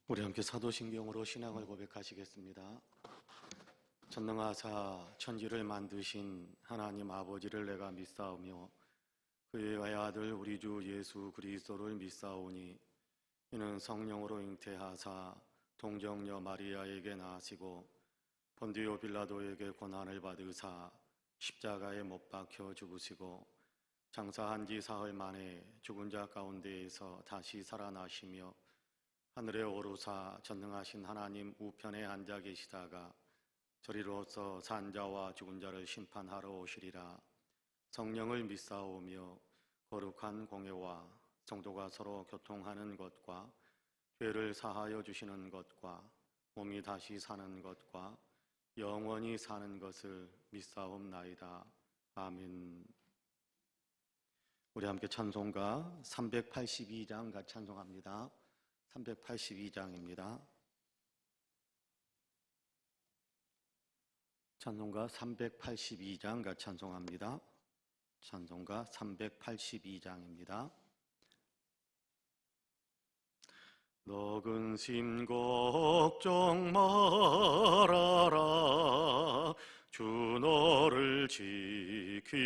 우리 함께 사도신경으로 신앙을 고백하시겠습니다. 전능하사 천지를 만드신 하나님 아버지를 내가 믿사오며 그의 아들 우리 주 예수 그리스도를 믿사오니 이는 성령으로 잉태하사 동정녀 마리아에게 나시고 본디오 빌라도에게 고난을 받으사 십자가에 못 박혀 죽으시고 장사한 지 사흘 만에 죽은 자 가운데에서 다시 살아나시며 하늘에 오르사 전능하신 하나님 우편에 앉아 계시다가 저리로서 산자와 죽은 자를 심판하러 오시리라. 성령을 믿사오며 거룩한 공회와 성도가 서로 교통하는 것과 죄를 사하여 주시는 것과 몸이 다시 사는 것과 영원히 사는 것을 믿사옵나이다. 아멘. 우리 함께 찬송가 382장 같이 찬송합니다. 382장입니다. 찬송가 382장 같이 찬송합니다. 찬송가 382장입니다. 너 근심 걱정 말아라 주 너를 지키리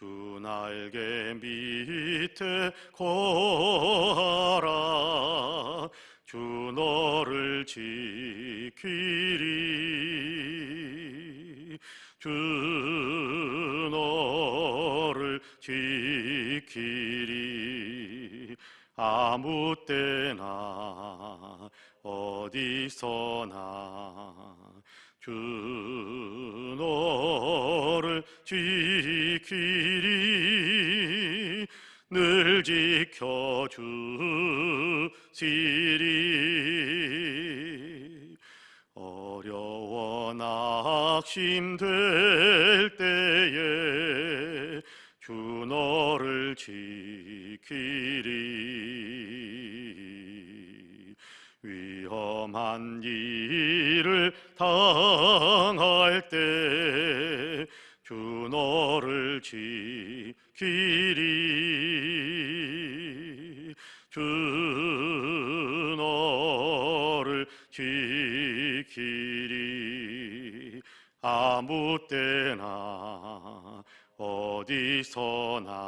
주 날개 밑에 거하라 주 너를 지키리 주 너를 지키리 아무 때나 어디서나 주 너를 지키리 늘 지켜주시리 어려워 낙심될 때에 주 너를 지키리 위험한 일을 당할 때 주 너를 지키리 주 너를 지키리 아무 때나 어디서나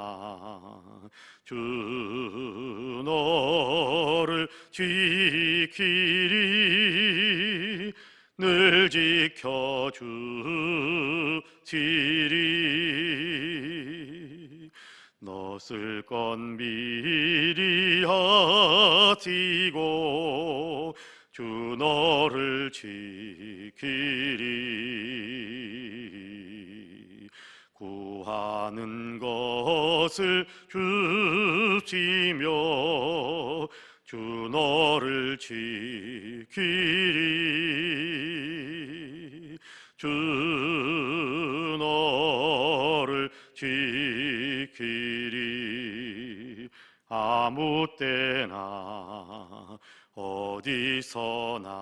주 너를 지키리 늘 지켜주시리 너 쓸 건 미리 하시고 주 너를 지키리 구하는 것을 주시며 주 너를 지키리 주 너를 지키리 아무 때나 어디서나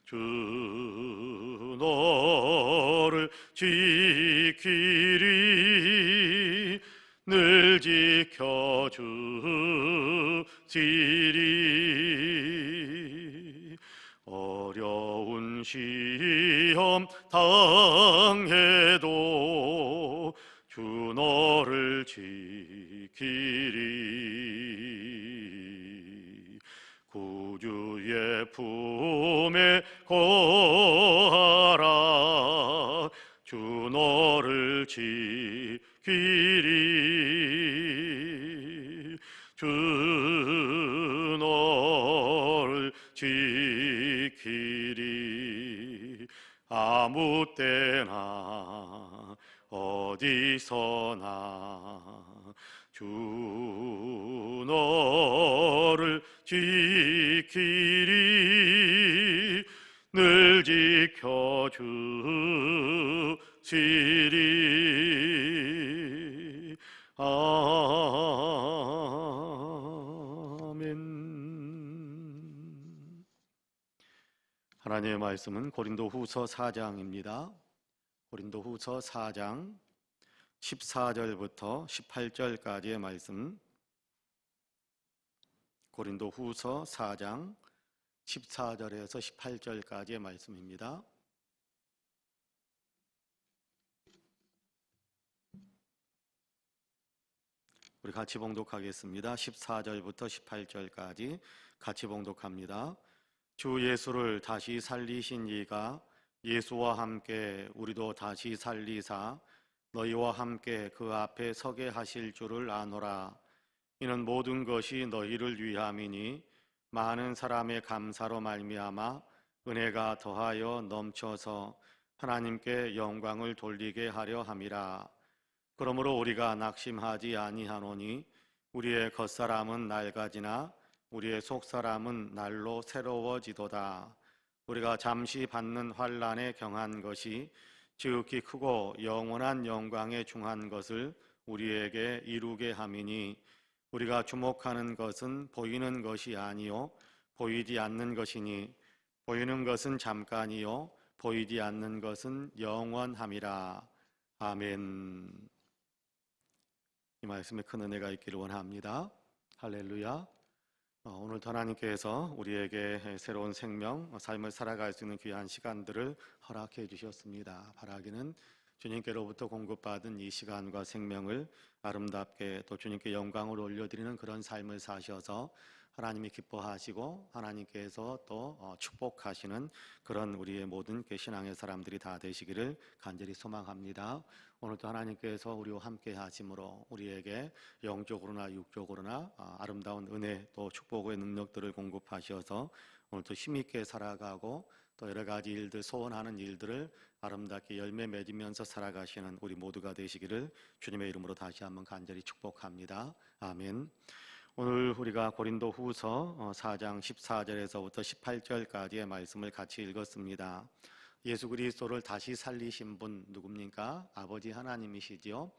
주 너를 지키리 늘 지켜주시리 어려운 시험 당해도 주 너를 지키리 구주의 품에 거하라 주 너를 지키리 주 너를 지키리 아무 때나 어디서나 주 너를 지키리 늘 지켜주시리 아멘. 하나님의 말씀은 고린도후서 4장입니다. 고린도후서 4장 14절부터 18절까지의 말씀 고린도 후서 4장 14절에서 18절까지의 말씀입니다. 우리 같이 봉독하겠습니다. 14절부터 18절까지 같이 봉독합니다. 주 예수를 다시 살리신 이가 예수와 함께 우리도 다시 살리사 너희와 함께 그 앞에 서게 하실 줄을 아노라. 이는 모든 것이 너희를 위함이니 많은 사람의 감사로 말미암아 은혜가 더하여 넘쳐서 하나님께 영광을 돌리게 하려 함이라. 그러므로 우리가 낙심하지 아니하노니 우리의 겉사람은 낡아지나 우리의 속사람은 날로 새로워지도다. 우리가 잠시 받는 환난에 경한 것이 지극히 크고 영원한 영광에 중한 것을 우리에게 이루게 함이니 우리가 주목하는 것은 보이는 것이 아니요 보이지 않는 것이니 보이는 것은 잠깐이요 보이지 않는 것은 영원함이라. 아멘. 이 말씀에 큰 은혜가 있기를 원합니다. 할렐루야. 오늘 하나님께서 우리에게 새로운 생명, 삶을 살아갈 수 있는 귀한 시간들을 허락해 주셨습니다. 바라기는 주님께로부터 공급받은 이 시간과 생명을 아름답게 또 주님께 영광을 올려드리는 그런 삶을 사셔서 하나님이 기뻐하시고 하나님께서 또 축복하시는 그런 우리의 모든 신앙의 사람들이 다 되시기를 간절히 소망합니다. 오늘도 하나님께서 우리와 함께 하심으로 우리에게 영적으로나 육적으로나 아름다운 은혜 또 축복의 능력들을 공급하셔서 오늘도 힘있게 살아가고 또 여러 가지 일들, 소원하는 일들을 아름답게 열매 맺으면서 살아가시는 우리 모두가 되시기를 주님의 이름으로 다시 한번 간절히 축복합니다. 아멘. 오늘 우리가 고린도 후서 4장 14절에서부터 18절까지의 말씀을 같이 읽었습니다. 예수 그리스도를 다시 살리신 분 누굽니까? 아버지 하나님이시지요.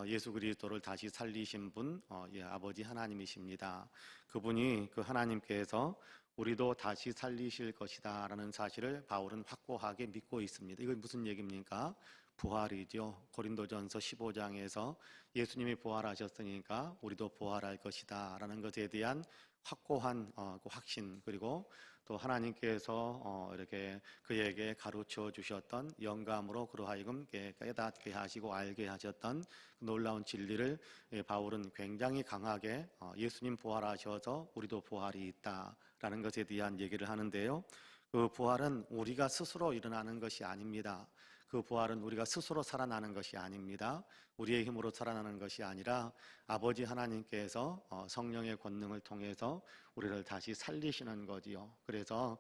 예수 그리스도를 다시 살리신 분, 아버지 하나님이십니다. 그분이 그 하나님께서 우리도 다시 살리실 것이다 라는 사실을 바울은 확고하게 믿고 있습니다. 이건 무슨 얘기입니까? 부활이죠. 고린도전서 15장에서 예수님이 부활하셨으니까 우리도 부활할 것이다 라는 것에 대한 확고한 그 확신, 그리고 또 하나님께서 이렇게 그에게 가르쳐 주셨던 영감으로 그로 하여금 깨닫게 하시고 알게 하셨던 놀라운 진리를 바울은 굉장히 강하게 예수님 부활하셔서 우리도 부활이 있다라는 것에 대한 얘기를 하는데요. 그 부활은 우리가 스스로 일어나는 것이 아닙니다. 그 부활은 우리가 스스로 살아나는 것이 아닙니다. 우리의 힘으로 살아나는 것이 아니라 아버지 하나님께서 성령의 권능을 통해서 우리를 다시 살리시는 거지요. 그래서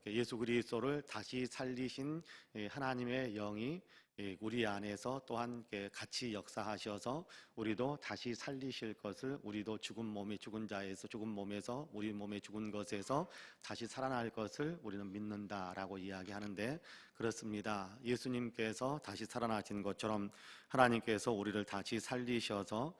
예수 그리스도를 다시 살리신 하나님의 영이 우리 안에서 또한 같이 역사하셔서 우리도 다시 살리실 것을, 우리도 죽은 몸이 죽은 자에서 죽은 몸에서 우리 몸에 죽은 것에서 다시 살아날 것을 우리는 믿는다라고 이야기하는데, 그렇습니다. 예수님께서 다시 살아나신 것처럼 하나님께서 우리를 다시 살리셔서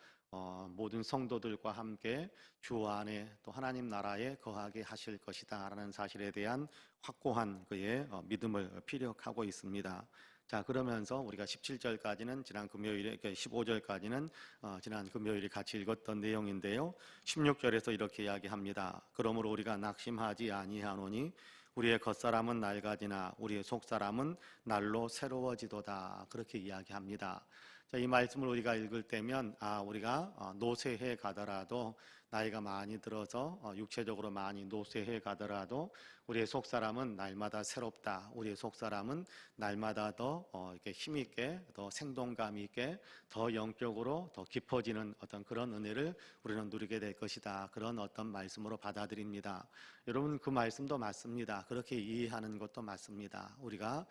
모든 성도들과 함께 주 안에 또 하나님 나라에 거하게 하실 것이다 라는 사실에 대한 확고한 그의 믿음을 피력하고 있습니다. 자, 그러면서 우리가 17절까지는 지난 금요일에, 15절까지는 지난 금요일에 같이 읽었던 내용인데요. 16절에서 이렇게 이야기합니다. 그러므로 우리가 낙심하지 아니하노니 우리의 겉사람은 낡아지나 우리의 속사람은 날로 새로워지도다. 그렇게 이야기합니다. 자, 이 말씀을 우리가 읽을 때면 우리가 노쇠해 가더라도, 나이가 많이 들어서 육체적으로 많이 노쇠해 가더라도 우리의 속사람은 날마다 새롭다. 우리의 속사람은 날마다 더 이렇게 힘있게, 더 생동감 있게, 더 영적으로 더 깊어지는 어떤 그런 은혜를 우리는 누리게 될 것이다. 그런 어떤 말씀으로 받아들입니다. 여러분, 그 말씀도 맞습니다. 그렇게 이해하는 것도 맞습니다. 우리가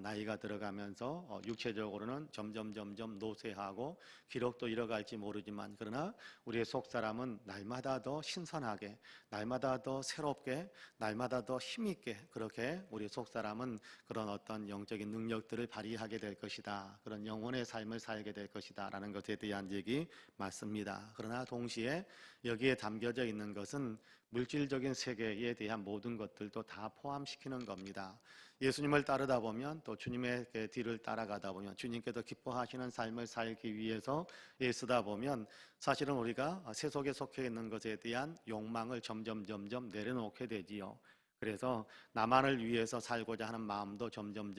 나이가 들어가면서 육체적으로는 점점 노쇠하고 기록도 잃어갈지 모르지만, 그러나 우리의 속사람은 날마다 더 신선하게, 날마다 더 새롭게, 날마다 더 힘있게, 그렇게 우리 속사람은 그런 어떤 영적인 능력들을 발휘하게 될 것이다. 그런 영혼의 삶을 살게 될 것이다 라는 것에 대한 얘기 맞습니다. 그러나 동시에 여기에 담겨져 있는 것은 물질적인 세계에 대한 모든 것들도 다 포함시키는 겁니다. 예수님을 따르다 보면 또 주님의 뒤를 따라가다 보면 주님께서 기뻐하시는 삶을 살기 위해서 애쓰다 보면 사실은 우리가 세속에 속해 있는 것에 대한 욕망을 점점 내려놓게 되지요. 그래서 나만을 위해서 살고자 하는 마음도 점점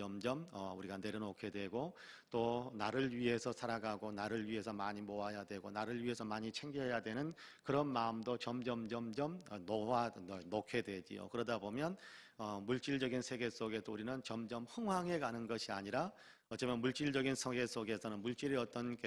우리가 내려놓게 되고, 또 나를 위해서 살아가고 나를 위해서 많이 모아야 되고 나를 위해서 많이 챙겨야 되는 그런 마음도 점점 놓게 되지요. 그러다 보면 물질적인 세계 속에도 우리는 점점 흥황해 가는 것이 아니라, 어쩌면 물질적인 세계 속에서는 물질의 어떤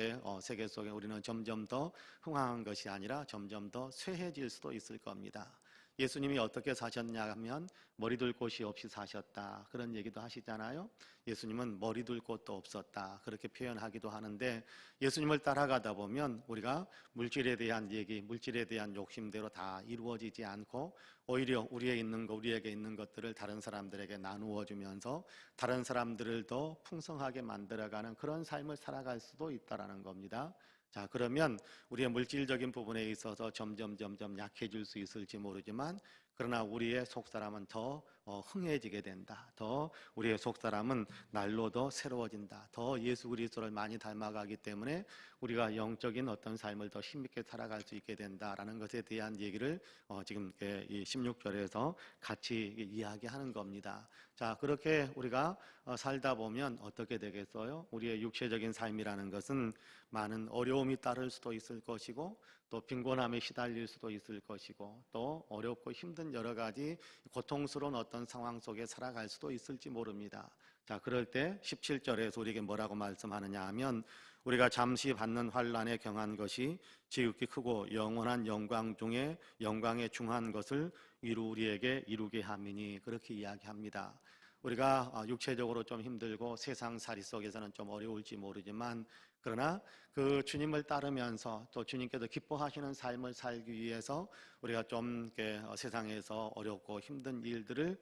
세계 속에 우리는 점점 더 흥황한 것이 아니라 점점 더 쇠해질 수도 있을 겁니다. 예수님이 어떻게 사셨냐 하면 머리 둘 곳이 없이 사셨다, 그런 얘기도 하시잖아요. 예수님은 머리 둘 곳도 없었다, 그렇게 표현하기도 하는데, 예수님을 따라가다 보면 우리가 물질에 대한 얘기, 물질에 대한 욕심대로 다 이루어지지 않고 오히려 우리에게 있는 것들을 다른 사람들에게 나누어 주면서 다른 사람들을 더 풍성하게 만들어가는 그런 삶을 살아갈 수도 있다라는 겁니다. 자, 그러면 우리의 물질적인 부분에 있어서 점점 약해질 수 있을지 모르지만, 그러나 우리의 속사람은 더 흥해지게 된다. 더 우리의 속사람은 날로 더 새로워진다. 더 예수 그리스도를 많이 닮아가기 때문에 우리가 영적인 어떤 삶을 더 힘있게 살아갈 수 있게 된다라는 것에 대한 얘기를 지금 이 16절에서 같이 이야기하는 겁니다. 자, 그렇게 우리가 살다 보면 어떻게 되겠어요? 우리의 육체적인 삶이라는 것은 많은 어려움이 따를 수도 있을 것이고, 또 빈곤함에 시달릴 수도 있을 것이고, 또 어렵고 힘든 여러 가지 고통스러운 어떤 상황 속에 살아갈 수도 있을지 모릅니다. 자, 그럴 때 17절에서 우리에게 뭐라고 말씀하느냐 하면, 우리가 잠시 받는 환난에 경한 것이 지극히 크고 영원한 영광 중에 영광에 중한 것을 우리에게 이루게 함이니, 그렇게 이야기합니다. 우리가 육체적으로 좀 힘들고 세상살이 속에서는 좀 어려울지 모르지만, 그러나 그 주님을 따르면서 또 주님께서 기뻐하시는 삶을 살기 위해서 우리가 좀 세상에서 어렵고 힘든 일들을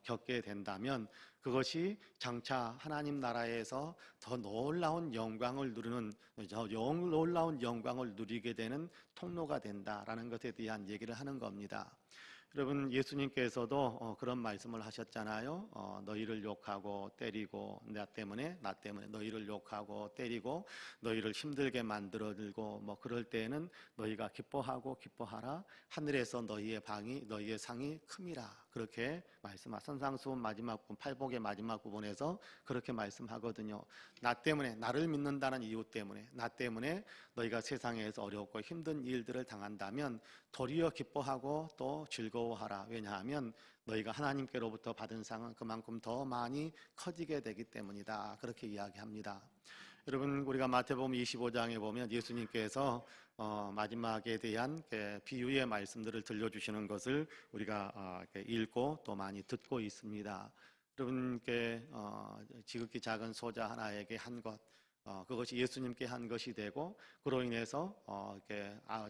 겪게 된다면, 그것이 장차 하나님 나라에서 더 놀라운 영광을 누리게 되는 통로가 된다라는 것에 대한 얘기를 하는 겁니다. 여러분, 예수님께서도 그런 말씀을 하셨잖아요. 너희를 욕하고 때리고 나 때문에 너희를 욕하고 때리고 너희를 힘들게 만들어들고 그럴 때에는 너희가 기뻐하라. 하늘에서 너희의 상이 큼이라. 그렇게 선상수훈 마지막 부분, 팔복의 마지막 부분에서 그렇게 말씀하거든요. 나 때문에, 나를 믿는다는 이유 때문에, 나 때문에 너희가 세상에서 어렵고 힘든 일들을 당한다면 도리어 기뻐하고 또 즐거워하라. 왜냐하면 너희가 하나님께로부터 받은 상은 그만큼 더 많이 커지게 되기 때문이다. 그렇게 이야기합니다. 여러분, 우리가 마태복음 25장에 보면 예수님께서 마지막에 대한 비유의 말씀들을 들려주시는 것을 우리가 읽고 또 많이 듣고 있습니다. 여러분께 지극히 작은 소자 하나에게 한 것, 그것이 예수님께 한 것이 되고, 그로 인해서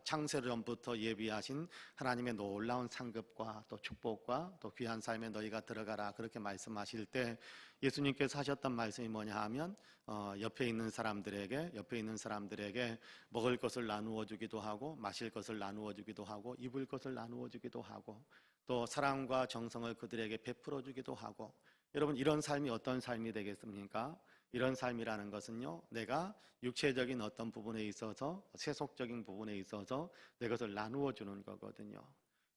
창세를 전부터 예비하신 하나님의 놀라운 상급과 또 축복과 또 귀한 삶에 너희가 들어가라, 그렇게 말씀하실 때 예수님께서 하셨던 말씀이 뭐냐 하면, 옆에 있는 사람들에게 먹을 것을 나누어 주기도 하고, 마실 것을 나누어 주기도 하고, 입을 것을 나누어 주기도 하고, 또 사랑과 정성을 그들에게 베풀어 주기도 하고. 여러분, 이런 삶이 어떤 삶이 되겠습니까? 이런 삶이라는 것은요, 내가 육체적인 어떤 부분에 있어서, 세속적인 부분에 있어서 내 것을 나누어 주는 거거든요.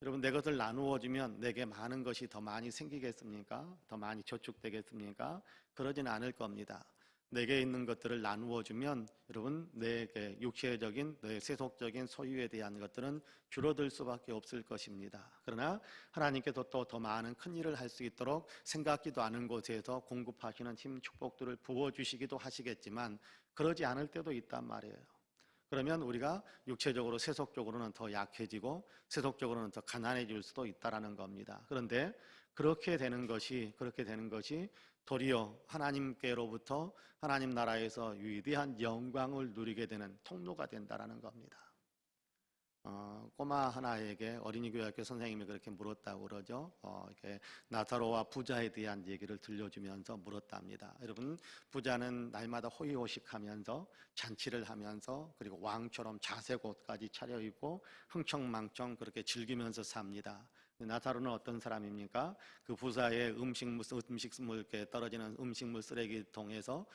여러분, 내 것을 나누어 주면 내게 많은 것이 더 많이 생기겠습니까? 더 많이 저축되겠습니까? 그러진 않을 겁니다. 내게 있는 것들을 나누어 주면 여러분, 내게 육체적인, 내 세속적인 소유에 대한 것들은 줄어들 수밖에 없을 것입니다. 그러나 하나님께서 또 더 많은 큰 일을 할 수 있도록 생각지도 않은 곳에서 공급하시는 힘, 축복들을 부어주시기도 하시겠지만, 그러지 않을 때도 있단 말이에요. 그러면 우리가 육체적으로, 세속적으로는 더 약해지고 세속적으로는 더 가난해질 수도 있다라는 겁니다. 그런데 그렇게 되는 것이 도리어 하나님께로부터, 하나님 나라에서 위대한 영광을 누리게 되는 통로가 된다라는 겁니다. 꼬마 하나에게 어린이 교육학교 선생님이 그렇게 물었다고 그러죠. 이렇게 나사로와 부자에 대한 얘기를 들려주면서 물었답니다. 여러분, 부자는 날마다 호의호식하면서 잔치를 하면서, 그리고 왕처럼 자색 옷까지 차려입고 흥청망청 그렇게 즐기면서 삽니다. 나사로는 어떤 사람입니까? 그 부사의 음식물 이렇게 떨어지는 음식물 쓰레기통에서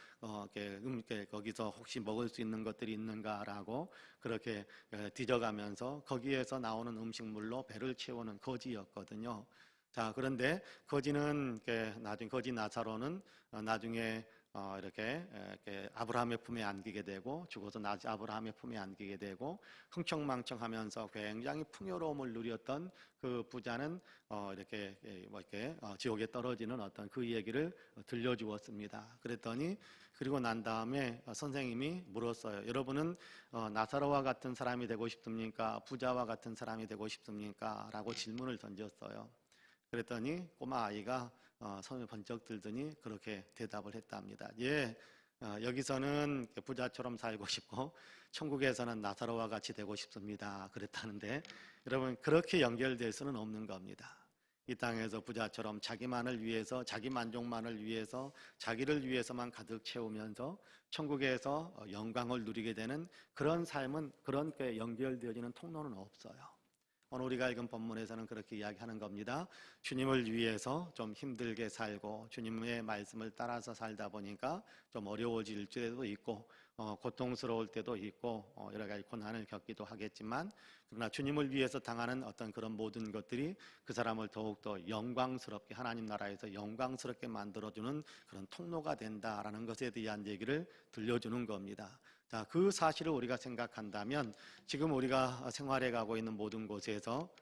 이렇게 거기서 혹시 먹을 수 있는 것들이 있는가라고 그렇게 뒤져가면서 거기에서 나오는 음식물로 배를 채우는 거지였거든요. 자, 그런데 거지는 나중에 거지 나사로는 나중에 이렇게 아브라함의 품에 안기게 되고 죽어서 아브라함의 품에 안기게 되고 흥청망청하면서 굉장히 풍요로움을 누렸던 그 부자는 이렇게 지옥에 떨어지는 어떤 그 얘기를 들려주었습니다. 그랬더니 그리고 난 다음에 선생님이 물었어요. 여러분은 나사로와 같은 사람이 되고 싶습니까? 부자와 같은 사람이 되고 싶습니까? 라고 질문을 던졌어요. 그랬더니 꼬마 아이가 손을 번쩍 들더니 그렇게 대답을 했답니다. 예, 여기서는 부자처럼 살고 싶고 천국에서는 나사로와 같이 되고 싶습니다. 그랬다는데 여러분 그렇게 연결될 수는 없는 겁니다. 이 땅에서 부자처럼 자기만을 위해서 자기 만족만을 위해서 자기를 위해서만 가득 채우면서 천국에서 영광을 누리게 되는 그런 삶은 그렇게 연결되어지는 통로는 없어요. 오늘 우리가 읽은 본문에서는 그렇게 이야기하는 겁니다. 주님을 위해서 좀 힘들게 살고 주님의 말씀을 따라서 살다 보니까 좀 어려워질 때도 있고 고통스러울 때도 있고 여러 가지 고난을 겪기도 하겠지만 그러나 주님을 위해서 당하는 어떤 그런 모든 것들이 그 사람을 더욱더 영광스럽게 하나님 나라에서 영광스럽게 만들어주는 그런 통로가 된다라는 것에 대한 얘기를 들려주는 겁니다. 자, 그 사실을 우리가 생각한다면 지금 우리가 생활해 가고 있는 모든 곳에서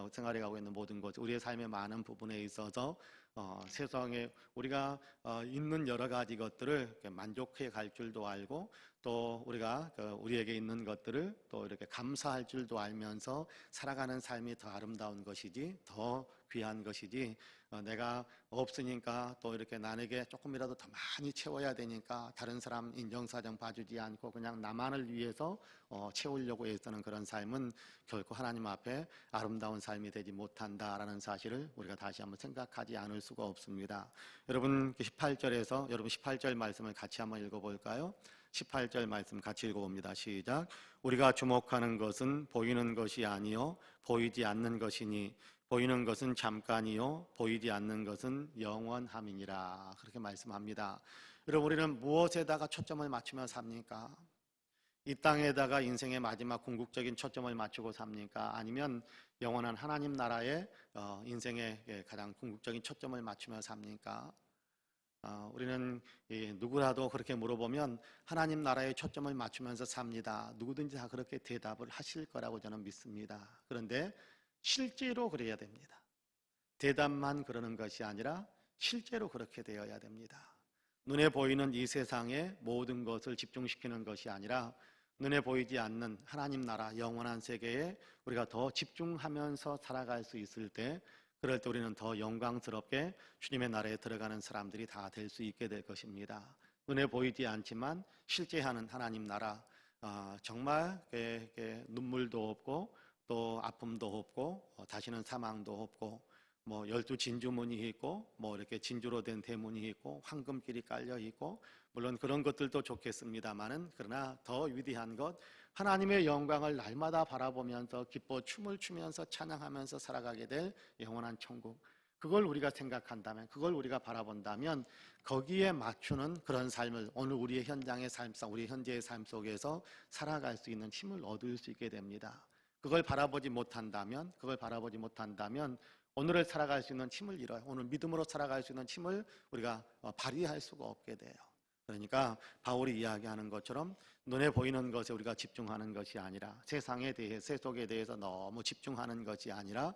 생활해 가고 있는 모든 곳, 우리의 삶의 많은 부분에 있어서 세상에 우리가 있는 여러 가지 것들을 만족해 갈 줄도 알고 또 우리가 우리에게 있는 것들을 또 이렇게 감사할 줄도 알면서 살아가는 삶이 더 아름다운 것이지 더 귀한 것이지 내가 없으니까 또 이렇게 남에게 조금이라도 더 많이 채워야 되니까 다른 사람 인정사정 봐주지 않고 그냥 나만을 위해서 채우려고 애쓰는 그런 삶은 결코 하나님 앞에 아름다운 삶이 되지 못한다라는 사실을 우리가 다시 한번 생각하지 않을 수가 없습니다. 여러분 18절에서 여러분 18절 말씀을 같이 한번 읽어볼까요? 18절 말씀 같이 읽어봅니다. 시작. 우리가 주목하는 것은 보이는 것이 아니요 보이지 않는 것이니 보이는 것은 잠깐이요 보이지 않는 것은 영원함이니라. 그렇게 말씀합니다. 여러분 우리는 무엇에다가 초점을 맞추며 삽니까? 이 땅에다가 인생의 마지막 궁극적인 초점을 맞추고 삽니까? 아니면 영원한 하나님 나라에 인생의 가장 궁극적인 초점을 맞추며 삽니까? 우리는 누구라도 그렇게 물어보면 하나님 나라에 초점을 맞추면서 삽니다. 누구든지 다 그렇게 대답을 하실 거라고 저는 믿습니다. 그런데 실제로 그래야 됩니다. 대답만 그러는 것이 아니라 실제로 그렇게 되어야 됩니다. 눈에 보이는 이 세상의 모든 것을 집중시키는 것이 아니라 눈에 보이지 않는 하나님 나라 영원한 세계에 우리가 더 집중하면서 살아갈 수 있을 때 그럴 때 우리는 더 영광스럽게 주님의 나라에 들어가는 사람들이 다 될 수 있게 될 것입니다. 눈에 보이지 않지만 실제 하는 하나님 나라 정말 눈물도 없고 또 아픔도 없고 다시는 사망도 없고 12 진주문이 있고 이렇게 진주로 된 대문이 있고 황금길이 깔려 있고 물론 그런 것들도 좋겠습니다만은 그러나 더 위대한 것 하나님의 영광을 날마다 바라보면서 기뻐 춤을 추면서 찬양하면서 살아가게 될 영원한 천국 그걸 우리가 생각한다면 그걸 우리가 바라본다면 거기에 맞추는 그런 삶을 오늘 우리의 현장의 삶, 우리 현재의 삶 속에서 살아갈 수 있는 힘을 얻을 수 있게 됩니다. 그걸 바라보지 못한다면 오늘을 살아갈 수 있는 힘을 잃어요. 오늘 믿음으로 살아갈 수 있는 힘을 우리가 발휘할 수가 없게 돼요. 그러니까 바울이 이야기하는 것처럼 눈에 보이는 것에 우리가 집중하는 것이 아니라 세상에 대해 세속에 대해서 너무 집중하는 것이 아니라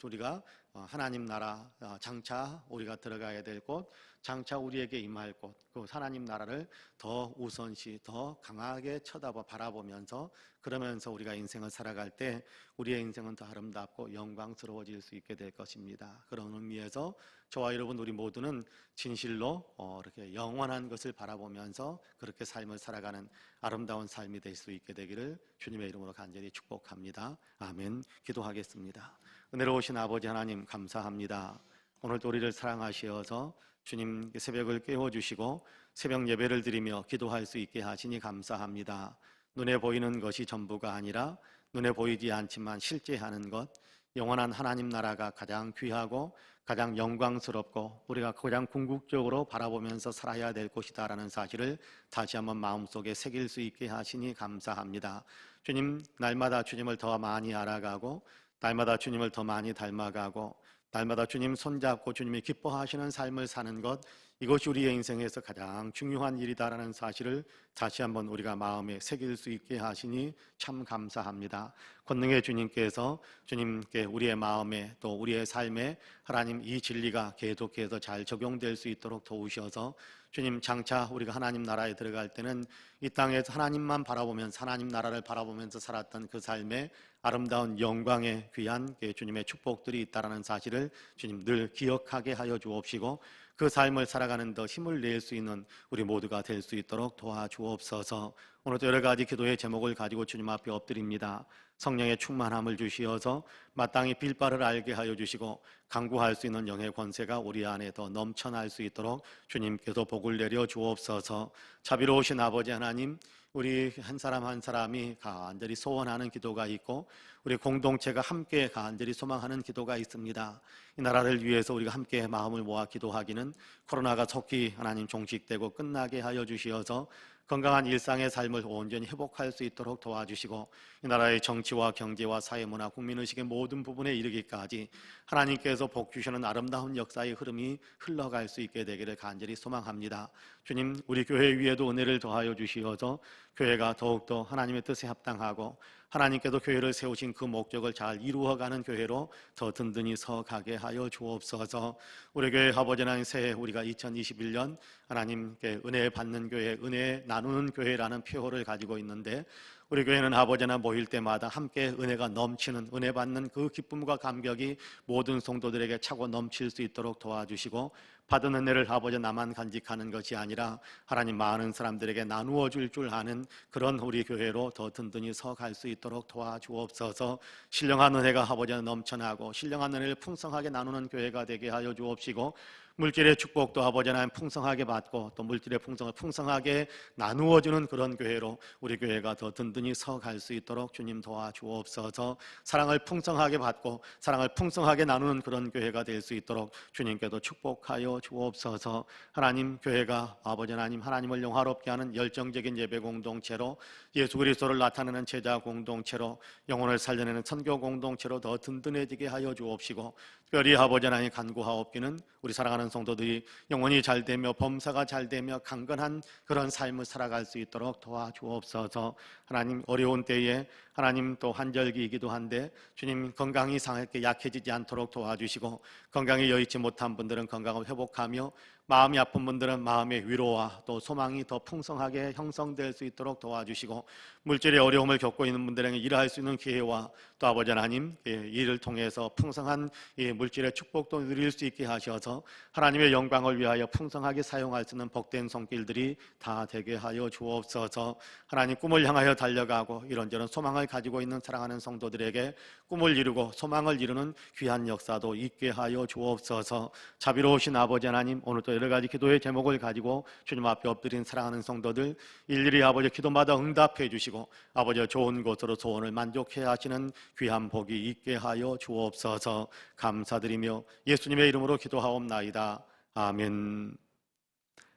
우리가 하나님 나라 장차 우리가 들어가야 될 곳 장차 우리에게 임할 곳 그 하나님 나라를 더 우선시 더 강하게 바라보면서 그러면서 우리가 인생을 살아갈 때 우리의 인생은 더 아름답고 영광스러워질 수 있게 될 것입니다. 그런 의미에서 저와 여러분 우리 모두는 진실로 이렇게 영원한 것을 바라보면서 그렇게 삶을 살아가는 아름다운 삶이 될 수 있게 되기를 주님의 이름으로 간절히 축복합니다. 아멘. 기도하겠습니다. 은혜로우신 아버지 하나님 감사합니다. 오늘도 우리를 사랑하시어서 주님 새벽을 깨워주시고 새벽 예배를 드리며 기도할 수 있게 하시니 감사합니다. 눈에 보이는 것이 전부가 아니라 눈에 보이지 않지만 실제 하는 것 영원한 하나님 나라가 가장 귀하고 가장 영광스럽고 우리가 가장 궁극적으로 바라보면서 살아야 될 곳이다라는 사실을 다시 한번 마음속에 새길 수 있게 하시니 감사합니다. 주님, 날마다 주님을 더 많이 알아가고 날마다 주님을 더 많이 닮아가고 날마다 주님 손잡고 주님이 기뻐하시는 삶을 사는 것, 이것이 우리의 인생에서 가장 중요한 일이다라는 사실을 다시 한번 우리가 마음에 새길 수 있게 하시니 참 감사합니다. 권능의 주님께서 주님께 우리의 마음에 또 우리의 삶에 하나님 이 진리가 계속해서 잘 적용될 수 있도록 도우셔서 주님, 장차 우리가 하나님 나라에 들어갈 때는 이 땅에서 하나님만 바라보면서 하나님 나라를 바라보면서 살았던 그 삶에 아름다운 영광의 귀한 주님의 축복들이 있다는 사실을 주님 늘 기억하게 하여 주옵시고 그 삶을 살아가는 더 힘을 낼 수 있는 우리 모두가 될 수 있도록 도와주옵소서. 오늘도 여러 가지 기도의 제목을 가지고 주님 앞에 엎드립니다. 성령의 충만함을 주시어서 마땅히 빌바를 알게 하여 주시고 강구할 수 있는 영의 권세가 우리 안에 더 넘쳐날 수 있도록 주님께서 복을 내려 주옵소서. 자비로우신 아버지 하나님, 우리 한 사람 한 사람이 간절히 소원하는 기도가 있고 우리 공동체가 함께 간절히 소망하는 기도가 있습니다. 이 나라를 위해서 우리가 함께 마음을 모아 기도하기는 코로나가 속히 하나님 종식되고 끝나게 하여 주시어서 건강한 일상의 삶을 온전히 회복할 수 있도록 도와주시고 이 나라의 정치와 경제와 사회, 문화, 국민의식의 모든 부분에 이르기까지 하나님께서 복 주시는 아름다운 역사의 흐름이 흘러갈 수 있게 되기를 간절히 소망합니다. 주님, 우리 교회 위에도 은혜를 더하여 주시어서 교회가 더욱더 하나님의 뜻에 합당하고 하나님께서 교회를 세우신 그 목적을 잘 이루어가는 교회로 더 든든히 서가게 하여 주옵소서. 우리 교회 아버지 하나님, 새해 우리가 2021년 하나님께 은혜 받는 교회, 은혜 나누는 교회라는 표어를 가지고 있는데 우리 교회는 아버지 하나님 모일 때마다 함께 은혜가 넘치는, 은혜 받는 그 기쁨과 감격이 모든 성도들에게 차고 넘칠 수 있도록 도와주시고 받은 은혜를 아버지 나만 간직하는 것이 아니라 하나님 많은 사람들에게 나누어 줄 아는 그런 우리 교회로 더 든든히 서갈 수 있도록 도와주옵소서. 신령한 은혜가 아버지 넘쳐나고 신령한 은혜를 풍성하게 나누는 교회가 되게 하여 주옵시고 물질의 축복도 아버지 하나님 풍성하게 받고 또 물질의 풍성을 풍성하게 나누어주는 그런 교회로 우리 교회가 더 든든히 서갈 수 있도록 주님 도와주옵소서. 사랑을 풍성하게 받고 사랑을 풍성하게 나누는 그런 교회가 될 수 있도록 주님께도 축복하여 주옵소서. 하나님, 교회가 아버지 하나님 하나님을 영화롭게 하는 열정적인 예배 공동체로 예수 그리스도를 나타내는 제자 공동체로 영혼을 살려내는 선교 공동체로 더 든든해지게 하여 주옵시고 특별히 아버지 하나님 간구하옵기는 우리 사랑하는 성도들이 영혼이 잘되며 범사가 잘되며 강건한 그런 삶을 살아갈 수 있도록 도와주옵소서. 하나님, 어려운 때에 하나님 또 환절기이기도 한데 주님 건강이 상하게 약해지지 않도록 도와주시고 건강이 여의치 못한 분들은 건강을 회복하며 마음이 아픈 분들은 마음의 위로와 또 소망이 더 풍성하게 형성될 수 있도록 도와주시고 물질의 어려움을 겪고 있는 분들에게 일할 수 있는 기회와 또 아버지 하나님 이를 통해서 풍성한 물질의 축복도 누릴 수 있게 하셔서 하나님의 영광을 위하여 풍성하게 사용할 수 있는 복된 손길들이 다 되게 하여 주옵소서. 하나님, 꿈을 향하여 달려가고 이런저런 소망을 가지고 있는 사랑하는 성도들에게 꿈을 이루고 소망을 이루는 귀한 역사도 있게 하여 주옵소서. 자비로우신 아버지 하나님, 오늘도 여러 가지 기도의 제목을 가지고 주님 앞에 엎드린 사랑하는 성도들 일일이 아버지 기도마다 응답해 주시고 아버지 좋은 곳으로 소원을 만족해 하시는 귀한 복이 있게 하여 주옵소서. 감사드리며 예수님의 이름으로 기도하옵나이다. 아멘.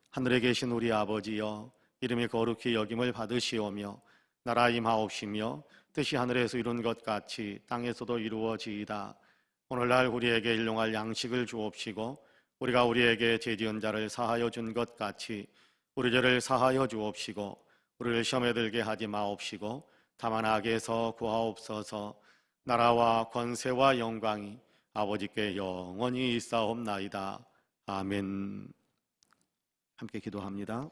하늘에 계신 우리 아버지여, 이름이 거룩히 여김을 받으시오며 나라 임하옵시며 뜻이 하늘에서 이룬 것 같이 땅에서도 이루어지이다. 오늘날 우리에게 일용할 양식을 주옵시고 우리가 우리에게 죄지은 자를 사하여 준 것 같이 우리 죄를 사하여 주옵시고 우리를 시험에 들게 하지 마옵시고 다만 악에서 구하옵소서. 나라와 권세와 영광이 아버지께 영원히 있사옵나이다. 아멘. 함께 기도합니다.